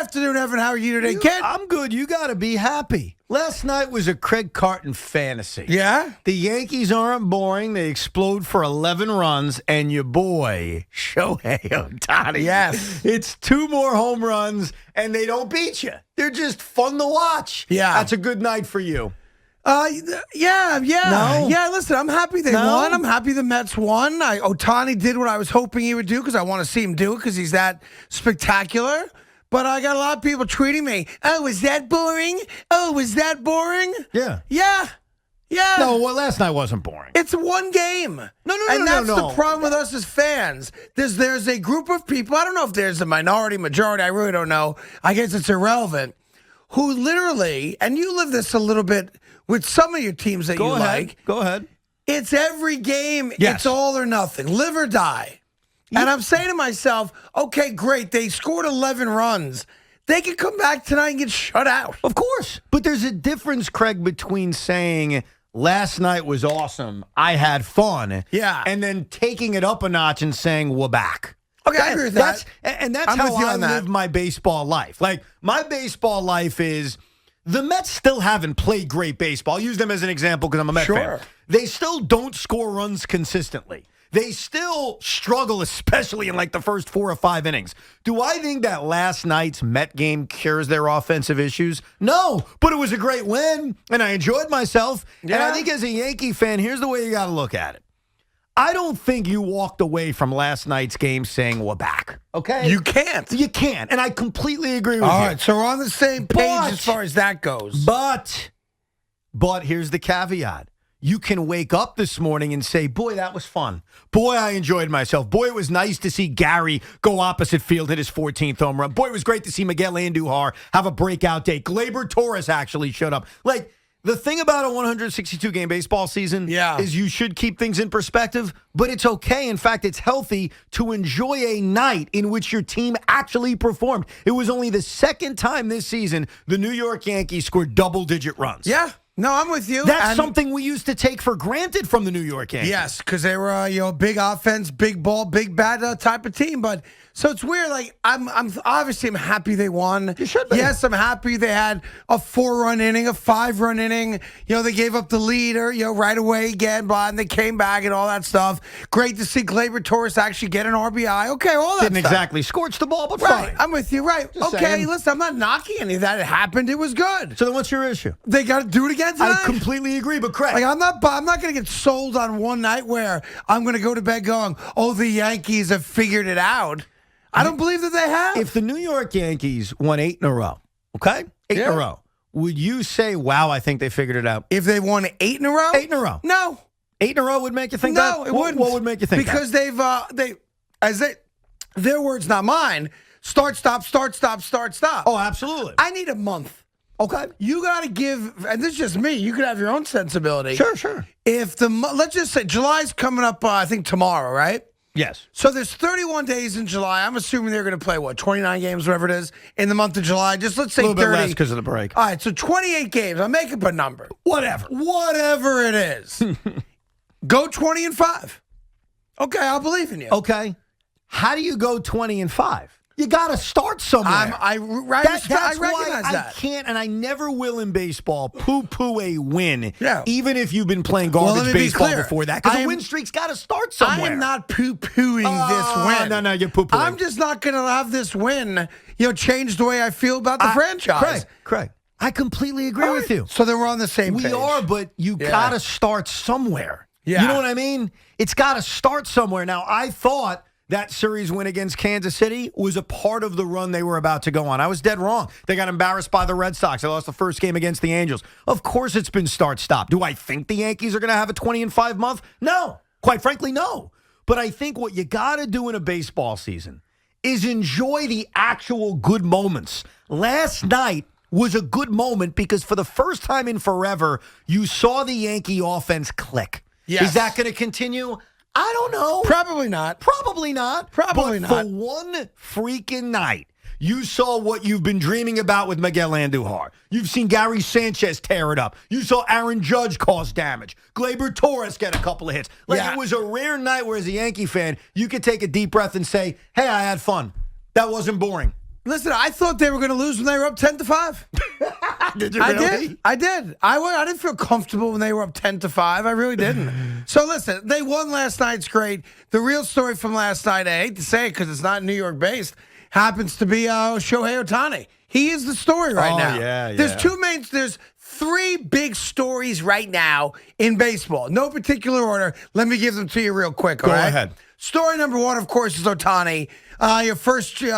afternoon, Evan. How are you today, kid? I'm good. You got to be happy. Last night was a Craig Carton fantasy. Yeah? The Yankees aren't boring. They explode for 11 runs, and your boy, Shohei Ohtani. Yes. It's 2 more home runs, and they don't beat you. They're just fun to watch. Yeah. That's a good night for you. Yeah. No? Yeah, listen, I'm happy they No? won. I'm happy the Mets won. Ohtani did what I was hoping he would do because I want to see him do it because he's that spectacular. But I got a lot of people tweeting me, oh, was that boring? Oh, was that boring? Yeah. Yeah. No, well, last night wasn't boring. It's one game. No. And that's the problem with us as fans. There's a group of people, I don't know if there's a minority, majority, I really don't know. I guess it's irrelevant, who literally, and you live this a little bit with some of your teams that Go you ahead. like. Go ahead. It's every game, Yes. It's all or nothing, live or die. And I'm saying to myself, okay, great, they scored 11 runs. They could come back tonight and get shut out. Of course. But there's a difference, Craig, between saying last night was awesome, I had fun, Yeah. and then taking it up a notch and saying we're back. Okay, I agree with that. That's I'm how with you I on that. live my baseball life. Like, my baseball life is the Mets still haven't played great baseball. I'll use them as an example because I'm a Met fan. They still don't score runs consistently. They still struggle, especially in like the first 4 or 5 innings. Do I think that last night's Met game cures their offensive issues? No, but it was a great win, and I enjoyed myself. And I think as a Yankee fan, here's the way you got to look at it. I don't think you walked away from last night's game saying we're back, okay? You can't. You can't, and I completely agree with you. All right, so we're on the same page But- as far as that goes. But here's the caveat. You can wake up this morning and say, boy, that was fun. Boy, I enjoyed myself. Boy, it was nice to see Gary go opposite field, hit his 14th home run. Boy, it was great to see Miguel Andujar have a breakout day. Gleyber Torres actually showed up. Like, the thing about a 162-game baseball season is you should keep things in perspective, but it's okay. In fact, it's healthy to enjoy a night in which your team actually performed. It was only the second time this season the New York Yankees scored double-digit runs. Yeah. No, I'm with you. That's something we used to take for granted from the New York Yankees. Yes, because they were big offense, big ball, big bat type of team. But so it's weird. Like I'm obviously happy they won. You should be. Yes, I'm happy they had a 4-run inning, a 5-run inning. They gave up the leader, right away again, but they came back and all that stuff. Great to see Gleyber Torres actually get an RBI. Okay, all that Didn't stuff. exactly scorch the ball, but Right, fine. I'm with you. Right. Just okay, saying. listen, I'm not knocking any of that. It happened. It was good. So then what's your issue? They got to do it again tonight. I completely agree, but Craig. Like I'm not going to get sold on one night where I'm going to go to bed going, "Oh, the Yankees have figured it out." I don't believe that they have. If the New York Yankees won 8 in a row, okay? 8 in a row, would you say, wow, I think they figured it out? If they won 8 in a row? 8 in a row. No. 8 in a row would make you think that? No, it wouldn't. What would make you think because that? their words, not mine, start, stop, start, stop, start, stop. Oh, absolutely. I need a month. Okay. You got to give, and this is just me, you could have your own sensibility. Sure. If let's just say July's coming up, I think tomorrow, right? Yes. So there's 31 days in July. I'm assuming they're going to play, 29 games, whatever it is, in the month of July. Just let's say 30. A little bit less because of the break. All right, so 28 games. I'll make up a number. Whatever it is. Go 20-5. Okay, I'll believe in you. Okay. How do you go 20-5? You got to start somewhere. I recognize that. I can't, and I never will in baseball, poo-poo a win, Yeah. even if you've been playing garbage let me be baseball clear. before that, because the win streak's got to start I somewhere. am not poo-pooing this win. No, you're poo-pooing. I'm just not going to have this win, change the way I feel about the franchise. Craig, I completely agree with you. So then we're on the same page. We are, but you got to start somewhere. Yeah. You know what I mean? It's got to start somewhere. Now, I thought that series win against Kansas City was a part of the run they were about to go on. I was dead wrong. They got embarrassed by the Red Sox. They lost the first game against the Angels. Of course it's been start-stop. Do I think the Yankees are going to have a 20-5 month? No. Quite frankly, no. But I think what you got to do in a baseball season is enjoy the actual good moments. Last night was a good moment because for the first time in forever, you saw the Yankee offense click. Yes. Is that going to continue? I don't know. Probably not. Probably not. But not. For one freaking night, you saw what you've been dreaming about with Miguel Andujar. You've seen Gary Sanchez tear it up. You saw Aaron Judge cause damage. Gleyber Torres get a couple of hits. It was a rare night where, as a Yankee fan, you could take a deep breath and say, hey, I had fun. That wasn't boring. Listen, I thought they were going to lose when they were up 10-5. Did you really? I did. I didn't feel comfortable when they were up 10-5. I really didn't. So listen, they won last night. It's great. The real story from last night, I hate to say it because it's not New York based, happens to be Shohei Ohtani. He is the story right now. Yeah. There's three big stories right now in baseball. No particular order. Let me give them to you real quick. Go ahead. Story number one, of course, is Ohtani. Your first trip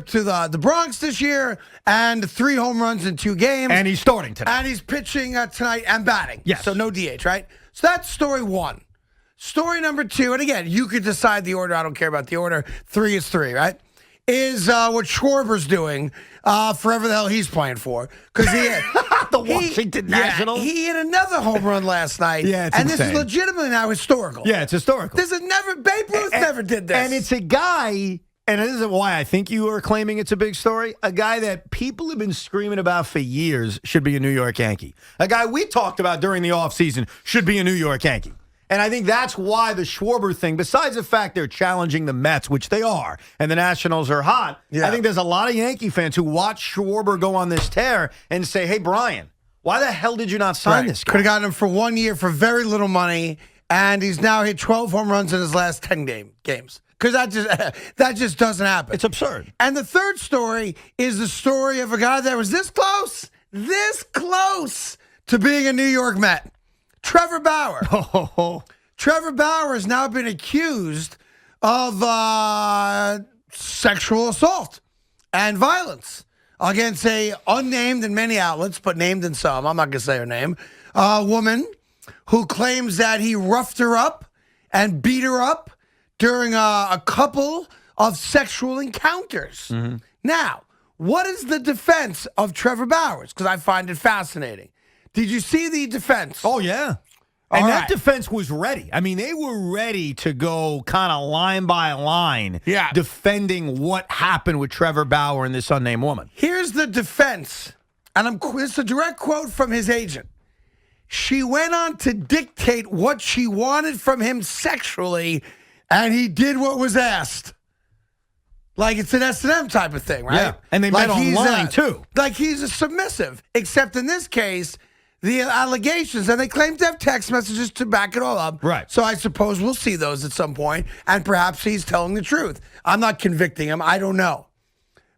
to the Bronx this year, and 3 home runs in 2 games. And he's starting tonight. And he's pitching tonight and batting. Yes. So no DH, right? So that's story one. Story number 2, and again, you could decide the order. I don't care about the order. 3 is 3, right? Is what Schwarber's doing forever the hell he's playing for. Because he the Washington Nationals. He hit another home run last night. Yeah, it's and insane. This is legitimately now historical. Yeah, it's historical. This is Babe Ruth never did this. And it's a guy, and this is why I think you are claiming it's a big story, a guy that people have been screaming about for years should be a New York Yankee. A guy we talked about during the offseason should be a New York Yankee. And I think that's why the Schwarber thing, besides the fact they're challenging the Mets, which they are, and the Nationals are hot, I think there's a lot of Yankee fans who watch Schwarber go on this tear and say, hey, Brian, why the hell did you not sign this guy? Could have gotten him for 1 year for very little money, and he's now hit 12 home runs in his last 10 games. Because that just doesn't happen. It's absurd. And the third story is the story of a guy that was this close to being a New York Met. Trevor Bauer. Trevor Bauer has now been accused of sexual assault and violence against a unnamed in many outlets, but named in some, I'm not going to say her name, a woman who claims that he roughed her up and beat her up during a couple of sexual encounters. Mm-hmm. Now, what is the defense of Trevor Bauer's? Because I find it fascinating. Did you see the defense? Oh, yeah. And that defense was ready. I mean, they were ready to go kind of line by line defending what happened with Trevor Bauer and this unnamed woman. Here's the defense, and it's a direct quote from his agent. She went on to dictate what she wanted from him sexually, and he did what was asked. Like it's an S&M type of thing, right? Yeah, and they met online, too. Like he's a submissive, except in this case, the allegations, and they claim to have text messages to back it all up. Right. So I suppose we'll see those at some point, and perhaps he's telling the truth. I'm not convicting him. I don't know.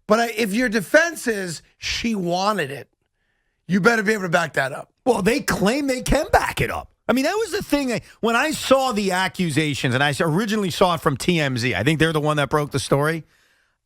But if your defense is she wanted it, you better be able to back that up. Well, they claim they can back it up. I mean, that was the thing. When I saw the accusations, and I originally saw it from TMZ, I think they're the one that broke the story.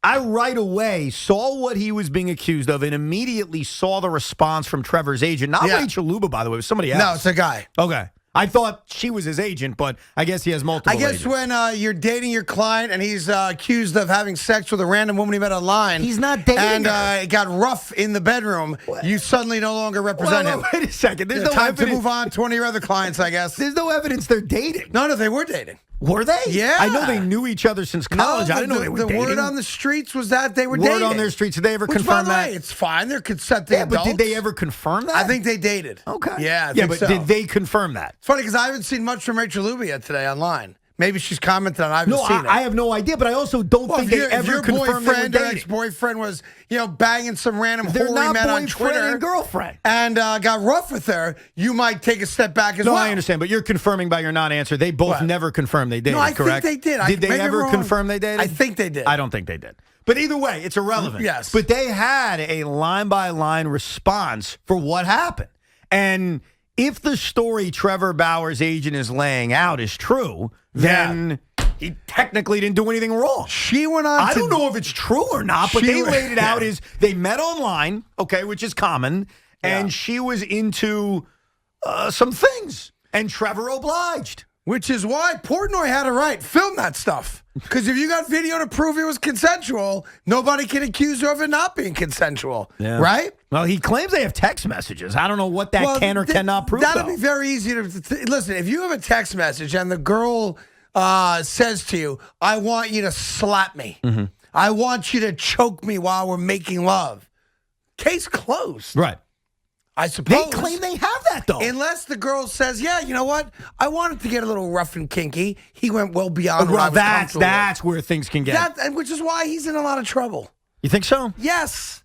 I right away saw what he was being accused of and immediately saw the response from Trevor's agent. Not Rachel Luba, by the way. It was somebody else. No, it's a guy. Okay. I thought she was his agent, but I guess he has multiple agents. When you're dating your client and he's accused of having sex with a random woman he met online. He's not dating her. It got rough in the bedroom. What? You suddenly no longer represent him. Wait a second. There's no time evidence. to move on to one of your other clients, I guess. There's no evidence they're dating. No, they were dating. Were they? Yeah. I know they knew each other since college. I didn't know they were dating. The word on the streets was that they were dating. Word on their streets. Did they ever confirm that? By the way, it's fine. They're consenting adults. But did they ever confirm that? I think they dated. Okay. Yeah, but did they confirm that? It's funny because I haven't seen much from Rachel Luba yet today online. Maybe she's commented on it. I haven't seen it. I have no idea, but I also don't think they ever confirmed your boyfriend or ex-boyfriend was, banging some random hoary man on Twitter. And girlfriend. And got rough with her, you might take a step back as well. No, I understand, but you're confirming by your non-answer. They both never confirmed they dated, correct? No, I think they did. Did they ever confirm they dated? I think they did. I don't think they did. But either way, it's irrelevant. Yes. But they had a line-by-line response for what happened. And if the story Trevor Bauer's agent is laying out is true, then he technically didn't do anything wrong. She went on I don't know if it's true or not, but they laid it out as they met online, okay, which is common, and she was into some things, and Trevor obliged. Which is why Portnoy had it right. Film that stuff. Because if you got video to prove it was consensual, nobody can accuse you of it not being consensual. Yeah. Right? Well, he claims they have text messages. I don't know what that can or cannot prove. That'll be very easy to listen. If you have a text message and the girl says to you, I want you to slap me. Mm-hmm. I want you to choke me while we're making love. Case closed. Right. I suppose. They claim they have that, though. Unless the girl says, yeah, you know what? I wanted to get a little rough and kinky. He went well beyond what I was comfortable with. That's where things can get. And which is why he's in a lot of trouble. You think so? Yes.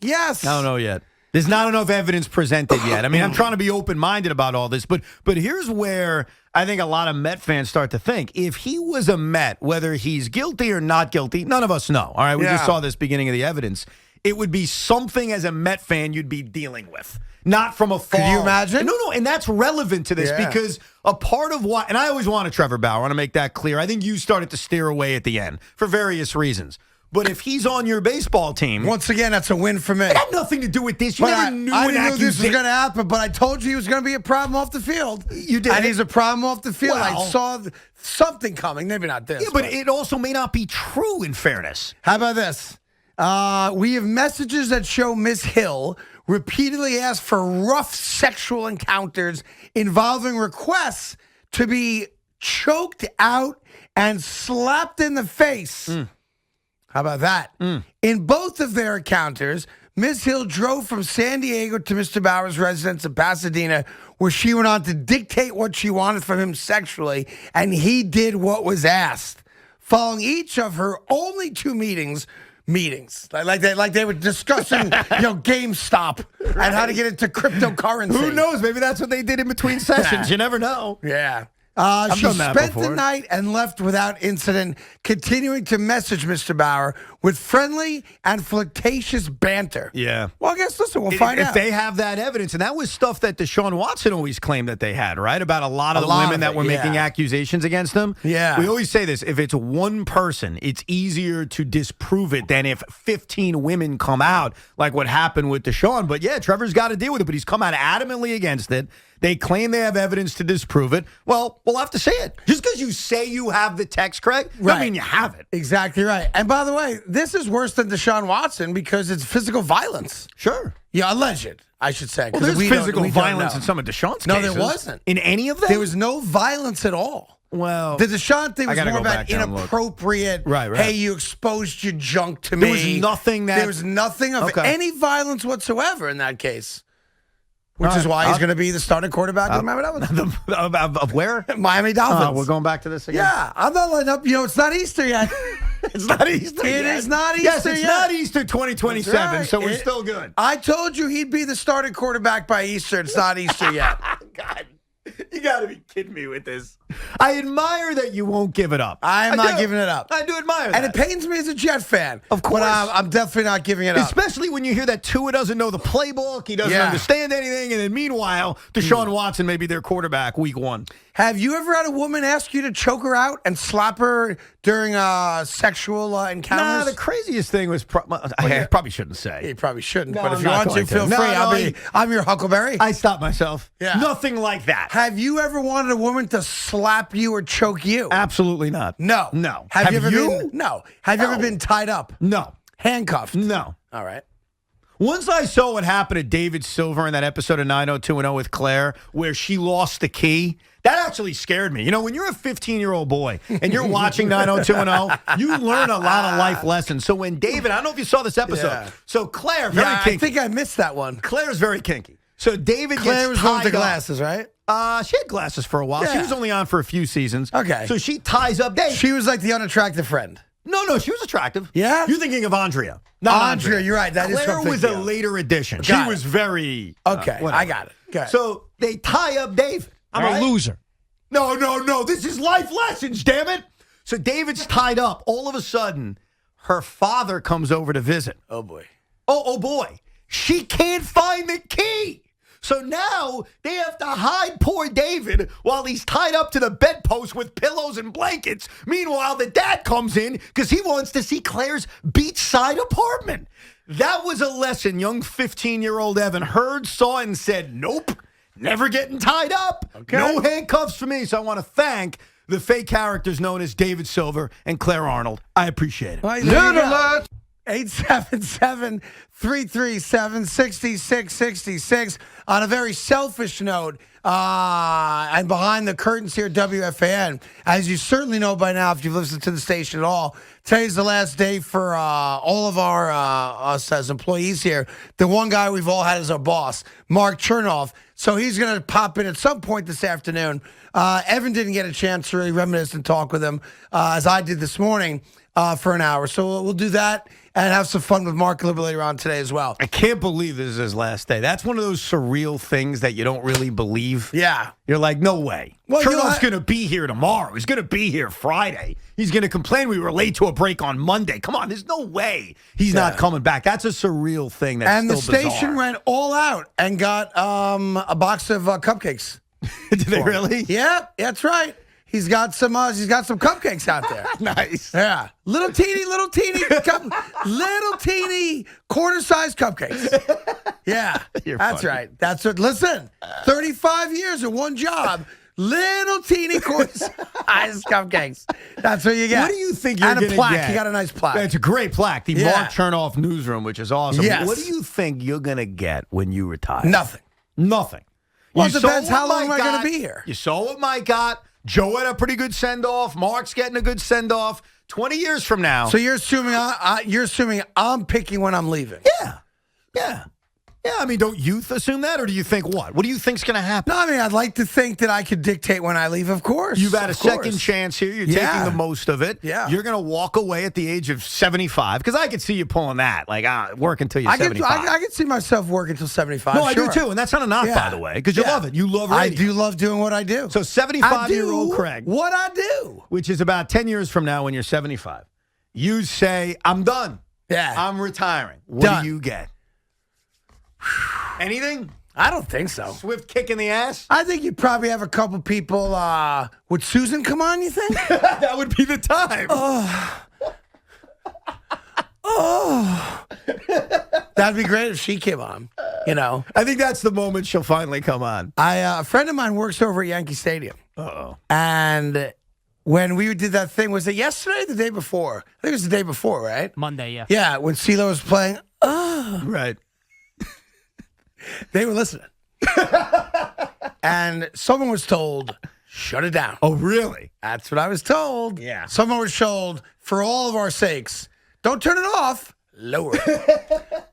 Yes. I don't know yet. There's not enough evidence presented yet. I mean, I'm trying to be open-minded about all this, but here's where I think a lot of Met fans start to think. If he was a Met, whether he's guilty or not guilty, none of us know. All right, we just saw this beginning of the evidence. It would be something as a Met fan you'd be dealing with. Not from afar. Could you imagine? No, and that's relevant to this because a part of why, and I always wanted Trevor Bauer, I want to make that clear. I think you started to steer away at the end for various reasons. But if he's on your baseball team. Once again, that's a win for me. It had nothing to do with this. You never knew I didn't know this was going to happen, but I told you he was going to be a problem off the field. You did. And he's a problem off the field. Well, I saw something coming. Maybe not this. Yeah, but it also may not be true, in fairness. How about this? We have messages that show Miss Hill repeatedly asked for rough sexual encounters involving requests to be choked out and slapped in the face. How about that? In both of their encounters, Ms. Hill drove from San Diego to Mr. Bauer's residence in Pasadena, where she went on to dictate what she wanted from him sexually, and he did what was asked. Following each of her only 2 meetings, like they were discussing, GameStop and how to get into cryptocurrency. Who knows? Maybe that's what they did in between sessions. You never know. Yeah. I've She done that spent before. the night and left without incident, continuing to message Mr. Bauer with friendly and flirtatious banter. Yeah. Well, I guess, listen, we'll find out. If they have that evidence, and that was stuff that Deshaun Watson always claimed that they had, right? About a lot of the women that were making accusations against them. Yeah. We always say this. If it's one person, it's easier to disprove it than if 15 women come out, like what happened with Deshaun. But yeah, Trevor's got to deal with it, but he's come out adamantly against it. They claim they have evidence to disprove it. Well, we'll have to see it. Just because you say you have the text, Craig, doesn't mean you have it. Exactly right. And by the way, this is worse than Deshaun Watson because it's physical violence. Sure. Yeah, alleged, I should say. Well, there's physical violence in some of Deshaun's cases. No, there wasn't. In any of them? There was no violence at all. Well, the Deshaun thing was more about inappropriate. Right. Hey, you exposed your junk to me. There was nothing that. There was nothing of any violence whatsoever in that case. Which is why he's going to be the starting quarterback. Remember that one? Of where? Miami Dolphins. We're going back to this again? Yeah. I'm not letting up. It's not Easter yet. It's not Easter It yet. is not Easter Yes, it's yet. not Easter 2027, right. so we're still good. I told you he'd be the starting quarterback by Easter. It's not Easter yet. God, you got to be kidding me with this. I admire that you won't give it up. I'm not giving it up. I do admire that. And it pains me as a Jet fan. Of course. But I'm definitely not giving it up. Especially when you hear that Tua doesn't know the playbook, he doesn't understand anything, and then meanwhile, Deshaun Watson may be their quarterback week 1. Have you ever had a woman ask you to choke her out and slap her during sexual encounters? Nah, the craziest thing was I probably shouldn't say. You probably shouldn't. No, but if I'm you not want to, going feel to. free. I'm your Huckleberry. I stopped myself. Yeah. Nothing like that. Have you ever wanted a woman to slap you or choke you? Absolutely not. No. No. Have you ever been? No. Have you ever been tied up? No. Handcuffed? No. All right. Once I saw what happened to David Silver in that episode of 90210 with Claire, where she lost the key, that actually scared me. When you're a 15-year-old boy and you're watching 90210, you learn a lot of life lessons. So when David, I don't know if you saw this episode. Yeah. So Claire, very kinky. I think I missed that one. Claire's very kinky. So David Claire gets was one with the tied up. glasses, right? She had glasses for a while. Yeah. She was only on for a few seasons. Okay. So she ties up David. She was like the unattractive friend. No, she was attractive. Yeah? You're thinking of Andrea. Not Andrea, you're right. That is Claire something. was a later addition. She was very... Okay, whatever. I got it. Good. So they tie up David. I'm a loser. No. This is life lessons, damn it. So David's tied up. All of a sudden, her father comes over to visit. Oh, boy. Oh, boy. She can't find the key. So now they have to hide poor David while he's tied up to the bedpost with pillows and blankets. Meanwhile, the dad comes in because he wants to see Claire's beachside apartment. That was a lesson young 15-year-old Evan heard, saw, and said, nope, never getting tied up. Okay. No handcuffs for me. So I want to thank the fake characters known as David Silver and Claire Arnold. I appreciate it. Well, there you go. 877-337-6666. On a very selfish note, and behind the curtains here at WFAN, as you certainly know by now if you've listened to the station at all, today's the last day for all of us as employees here. The one guy we've all had as our boss, Mark Chernoff. So he's going to pop in at some point this afternoon. Evan didn't get a chance to really reminisce and talk with him as I did this morning for an hour. So we'll do that and have some fun with Mark a little bit later on today as well. I can't believe this is his last day. That's one of those surreal things that you don't really believe. Yeah. You're like, no way. Well, Chernoff's going to be here tomorrow. He's going to be here Friday. He's going to complain we were late to a break on Monday. Come on, there's no way he's not coming back. That's a surreal thing. That's and the still station bizarre. went all out and got a box of cupcakes. Did they really? Yeah, that's right. He's got some cupcakes out there. Nice. Yeah, little teeny quarter-sized cupcakes. Yeah, that's funny. right. That's what. Listen, 35 years of one job. Little teeny quarter-sized cupcakes. That's what you get. What do you think you're going to get? And a plaque. Get? He got a nice plaque. It's a great plaque. The Mark Chernoff Newsroom, which is awesome. Yes. What do you think you're going to get when you retire? Nothing. Nothing. Well, You it depends saw how what long am I Mike going got. to be here. You saw what Mike got. Joe had a pretty good send-off. Mark's getting a good send-off. 20 years from now. So you're assuming I'm picking when I'm leaving. Yeah. Yeah, I mean, don't you assume that, or do you think what? What do you think's going to happen? No, I mean, I'd like to think that I could dictate when I leave, of course. You've had a Of course. second chance here. You're taking the most of it. Yeah. You're going to walk away at the age of 75, because I could see you pulling that, like work until you're 75. I could see myself working until 75. No, I sure. do too, and that's not a knock, by the way, because you love it. You love radio. I do love doing what I do. So 75-year-old Craig, what I do. which is about 10 years from now when you're 75, you say, I'm done. Yeah. I'm retiring. What Done. do you get? Anything? I don't think so. Swift kick in the ass? I think you'd probably have a couple people. Would Susan come on, you think? That would be the time. That'd be great if she came on, you know. I think that's the moment she'll finally come on. A friend of mine works over at Yankee Stadium. Uh-oh. And when we did that thing, was it yesterday or the day before? I think it was the day before, right? Monday, yeah. Yeah, when CeeLo was playing, Right. they were listening. And someone was told, shut it down. Oh, really? That's what I was told. Yeah. Someone was told, for all of our sakes, don't turn it off, lower it.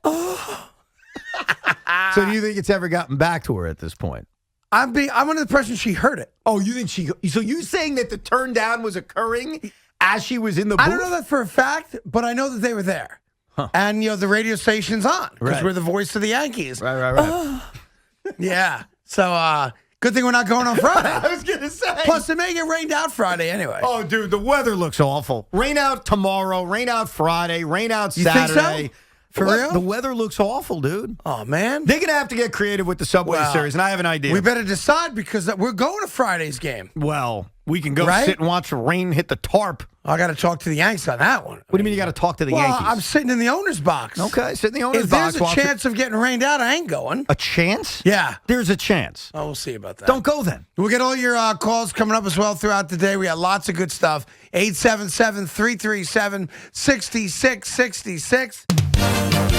So do you think it's ever gotten back to her at this point? I'm under the impression she heard it. Oh, you think so you saying that the turn down was occurring as she was in the booth? I don't know that for a fact, but I know that they were there. Huh. And, the radio station's on because Right. we're the voice of the Yankees. Right. Yeah. So, good thing we're not going on Friday. I was going to say. Plus, it may get rained out Friday anyway. Oh, dude, the weather looks awful. Rain out tomorrow, rain out Friday, rain out You think Saturday. so? For real? The weather looks awful, dude. Oh, man. They're going to have to get creative with the Subway Well, Series, and I have an idea. We better decide because we're going to Friday's game. Well, we can go Right? sit and watch the rain hit the tarp. I got to talk to the Yanks on that one. What do you mean you got to talk to the Well, Yankees? I'm sitting in the owner's box. Okay, sit in the owner's If box. there's a watch it. chance of getting rained out, I ain't going. A chance? Yeah. There's a chance. Oh, we'll see about that. Don't go then. We'll get all your calls coming up as well throughout the day. We got lots of good stuff. 877-337-6666.